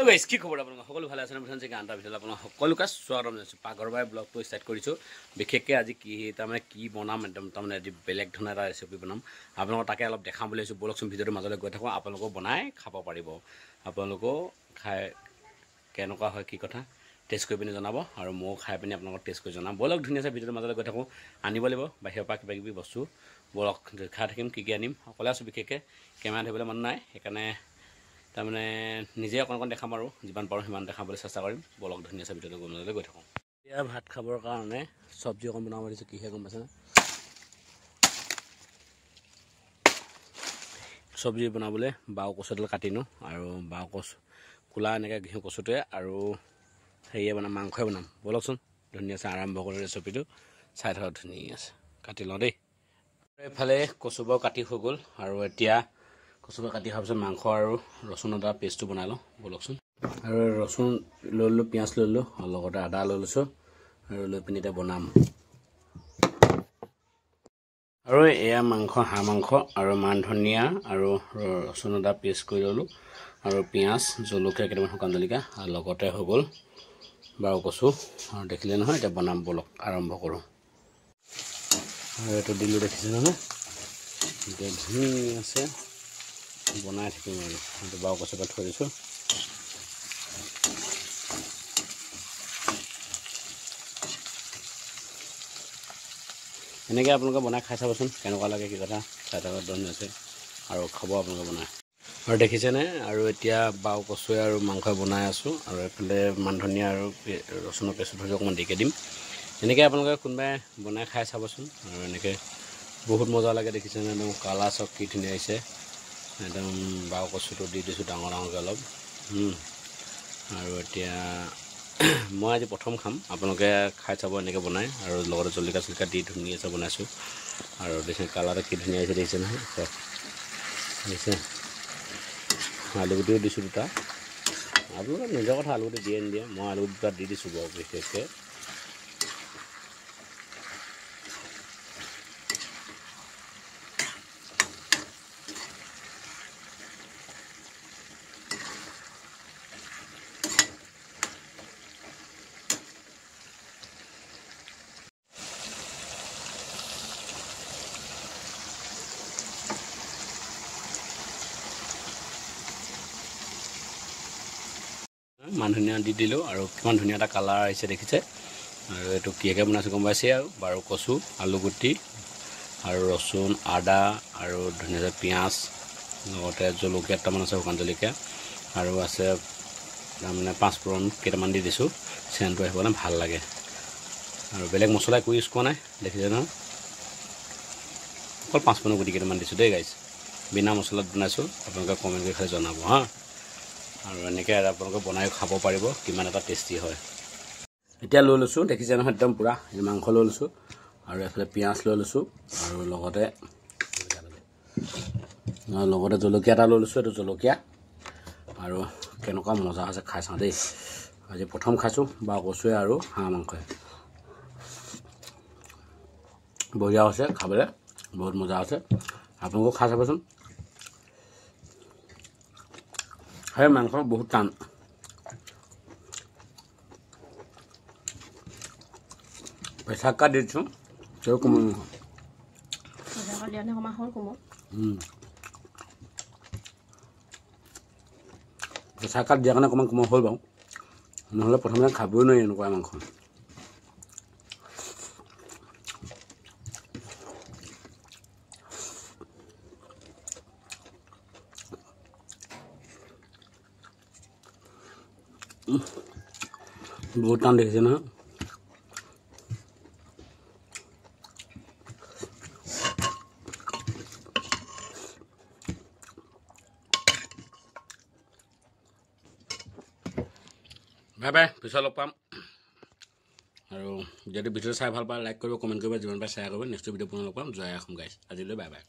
guys কি খবৰ আপোনালোক সকলো ভালে আছে প্ৰথম যে গানটা ভিতৰত আপোনালোক সকলোকে স্বাগতম জনাইছোঁ পাকঘৰবাই ব্লগটো ষ্টাৰ্ট কৰিছোঁ বিশেষকৈ আজি কি তাৰমানে কি বনাম একদম তাৰমানে আজি বেলেগ ধৰণৰ এটা ৰেচিপি বনাম আপোনালোকক তাকে অলপ দেখাম বুলি ভাবিছোঁ বলকচোন ভিডিঅ'টো মাজলৈ গৈ থাকোঁ আপোনালোকেও বনাই খাব পাৰিব আপোনালোকেও খাই কেনেকুৱা হয় কি কথা টেষ্ট কৰি পিনি জনাব আৰু ময়ো খাই পিনি আপোনালোকক টেষ্ট কৰি জনাম বলক ধুনীয়াছে ভিডিঅ'টো মাজলৈ গৈ থাকোঁ আনিব লাগিব বাহিৰৰ পৰা কিবা কিবি বস্তু বলক খাই থাকিম কি আনিম অকলে আছোঁ বিশেষকৈ কেমেৰা ধৰিবলৈ মন নাই সেইকাৰণে তাৰমানে নিজে অকণ দেখাম আৰু যিমান পাৰোঁ সিমান দেখাবলৈ চেষ্টা কৰিম বলক ধুনীয়াছে ভিডিঅ'টো মাজলৈ গৈ থাকোঁ এতিয়া ভাত খাবৰ কাৰণে চব্জি অকণ বনাব দিছোঁ কিহে গম পাইছেনে চব্জি বনাবলৈ বাও কচুডাল কাটিনো আৰু বাও কচু কোলা এনেকৈ ঘিউ কচুটোৱে আৰু সেয়ে বনাম মাংসই বনাম বলকচোন ধুনীয়াছে আৰম্ভ কৰি ৰেচিপিটো চাই থকা ধুনীয়া আছে কাটি লওঁ দেই এইফালে কচুবোৰ কাটি হৈ গ'ল আৰু এতিয়া কচুবোৰ কাটি হোৱাৰ পিছত মাংস আৰু ৰচুন আদা পেষ্টটো বনাই লওঁ বলকচোন আৰু ৰচুন লৈ ল'লোঁ পিঁয়াজ লৈ ল'লোঁ আৰু লগতে আদা লৈ লৈছোঁ আৰু লৈ পিনি এতিয়া বনাম আৰু এয়া মাংস হাঁহ মাংস আৰু মান ধনিয়া আৰু ৰচুন আদা পেষ্ট কৰি ল'লোঁ আৰু পিঁয়াজ জলকীয়া কেইটামান শুকান জলকীয়া আৰু লগতে হৈ গ'ল বাৰু কচু আৰু দেখিলে নহয় এতিয়া বনাম বলক আৰম্ভ কৰোঁ আৰু এইটো দিলোঁ দেখিছে নহয় এতিয়া ধুনীয়া আছে বনাই থাকিম আৰু বাৰু কচু পাত থৈ দিছোঁ এনেকৈ আপোনালোকে বনাই খাই চাবচোন কেনেকুৱা লাগে কি কথা চাই থকা ধুনীয়া আছে আৰু খাব আপোনালোকে বনাই আৰু দেখিছেনে আৰু এতিয়া বাও কচুৱে আৰু মাংসই বনাই আছোঁ আৰু এইফালে মান ধনিয়া আৰু ৰচুনৰ পেষ্ট ধৰি অকণমান দেৰিকৈ দিম এনেকৈ আপোনালোকে কোনোবাই বনাই খাই চাবচোন আৰু এনেকৈ বহুত মজা লাগে দেখিছেনে একদম কালাৰ চব কি ধুনীয়া আহিছে একদম বাও কচুটো দি দিছোঁ ডাঙৰ ডাঙৰকৈ অলপ আৰু এতিয়া মই আজি প্ৰথম খাম আপোনালোকে খাই চাব এনেকৈ বনাই আৰু লগতে জলকীয়া চলকীয়া দি ধুনীয়াকৈ বনাইছোঁ আৰু দেখিছে কালাৰটো কি ধুনীয়া আহিছে দেখিছে নহয় চব দেখিছে আলুগুটিও দিছোঁ দুটা আপোনালোকে নিজৰ কথা আলুগুটি দিয়ে নিদিয়ে মই আলুগুটি দুটা দি দিছোঁ বাৰু বিশেষকৈ মান ধনিয়া দি দিলোঁ আৰু কিমান ধুনীয়া এটা কালাৰ আহিছে দেখিছে আৰু এইটো কিহেকৈ বনাইছোঁ গম পাইছে আৰু বাৰু কচু আলুগুটি আৰু ৰচুন আদা আৰু ধুনীয়াকৈ পিঁয়াজ লগতে জলকীয়া কেইটামান আছে শুকান জলকীয়া আৰু আছে তাৰমানে পাঁচফোৰণ কেইটামান দি দিছোঁ চেণ্টটো আহিবলৈ ভাল লাগে আৰু বেলেগ মছলা একো ইউজ কৰা নাই দেখিছে নহয় অকল পাঁচফোৰণৰ গুটি কেইটামান দিছোঁ দেই গাইজ বিনা মছলাত বনাইছোঁ আপোনালোকে কমেণ্ট কৰি খালি জনাব হা আৰু এনেকৈ আপোনালোকে বনাই খাব পাৰিব কিমান এটা টেষ্টি হয় এতিয়া লৈ লৈছোঁ দেখিছে নহয় একদম পূৰা এই মাংস লৈ লৈছোঁ আৰু এইফালে পিঁয়াজ লৈ লৈছোঁ আৰু লগতে জলকীয়া এটা লৈ লৈছোঁ এইটো জলকীয়া আৰু কেনেকুৱা মজা আছে খাই চাওঁ দেই আজি প্ৰথম খাইছোঁ বাও কচুৱে আৰু হাঁহ মাংসই বঢ়িয়া হৈছে খাবলৈ বহুত মজা আছে আপোনালোকেও খাই চাবচোন সেই মাংস বহুত টান প্ৰেছাৰ কুকাৰ দি দিছোঁ তেওঁ কোমল প্ৰেছাৰ কুকাৰ দিয়াৰ কাৰণে অকণমান কোমল হ'ল বাৰু নহ'লে প্ৰথমে খাবই নোৱাৰি এনেকুৱা মাংস বহুত টান দেখিছে নহয় বাই বাই পিছত লগ পাম আৰু যদি ভিডিঅ'টো চাই ভাল পায় লাইক কৰিব কমেণ্ট কৰিব যিমান পাৰে শ্বেয়াৰ কৰিব নেক্সট ভিডিঅ' পুনৰ লগ পাম জয় অসম গাইজ আজিলৈ বাই বাই